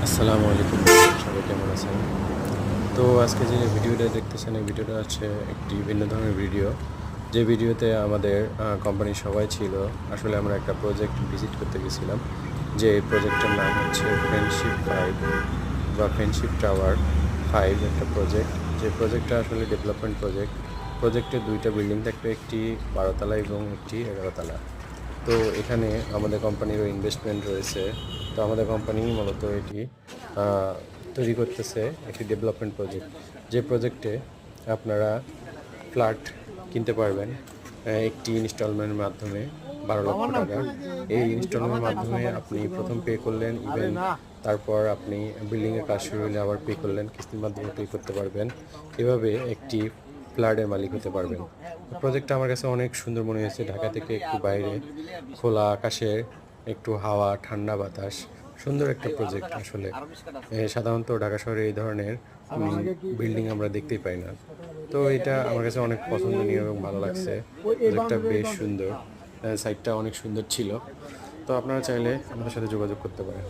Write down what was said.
আসসালামু আলাইকুম, সবাই কেমন আছেন? তো আজকে যে ভিডিওটা দেখতেছেন, এই ভিডিওটা হচ্ছে একটি ভিন্ন ধরনের ভিডিও। যে ভিডিওতে আমাদের কোম্পানির সবাই ছিল। আসলে আমরা একটা প্রজেক্ট ভিজিট করতে গেছিলাম। যে প্রজেক্টের নাম হচ্ছে ফ্রেন্ডশিপ 5 বা ফ্রেন্ডশিপ টাওয়ার 5 একটা প্রজেক্ট। যে প্রজেক্টটা আসলে ডেভেলপমেন্ট প্রজেক্ট। প্রজেক্টে ২টা বিল্ডিং থাকবে, একটি ১২ তলা এবং একটি ১১ তলা। তো এখানে আমাদের কোম্পানিরও ইনভেস্টমেন্ট রয়েছে। তো আমাদের কোম্পানি মূলত এটি আহ, তৈরি করতেছে একটি ডেভেলপমেন্ট প্রজেক্ট। যে প্রজেক্টে আপনারা ফ্ল্যাট কিনতে পারবেন একটি ইনস্টলমেন্টের মাধ্যমে ১২ লক্ষ টাকা। এই ইনস্টলমেন্টের মাধ্যমে আপনি প্রথম পে করলেন, ইভেন তারপর আপনি বিল্ডিংয়ের কাজ শুরু হলে আবার পে করলেন, কিস্তির মাধ্যমে পে করতে পারবেন। এভাবে একটি ফ্ল্যাটের মালিক হতে পারবেন। প্রজেক্টটা আমার কাছে অনেক সুন্দর মনে হয়েছে। ঢাকা থেকে একটু বাইরে, খোলা আকাশে, একটু হাওয়া, ঠান্ডা বাতাস, সুন্দর একটা প্রজেক্ট আসলে। সাধারণত ঢাকা শহরে এই ধরনের বিল্ডিং আমরা দেখতেই পাই না। তো এটা আমার কাছে অনেক পছন্দনীয় এবং ভালো লাগছে। প্রজেক্টটা বেশ সুন্দর, সাইটটা অনেক সুন্দর ছিল। তো আপনারা চাইলে আমাদের সাথে যোগাযোগ করতে পারেন।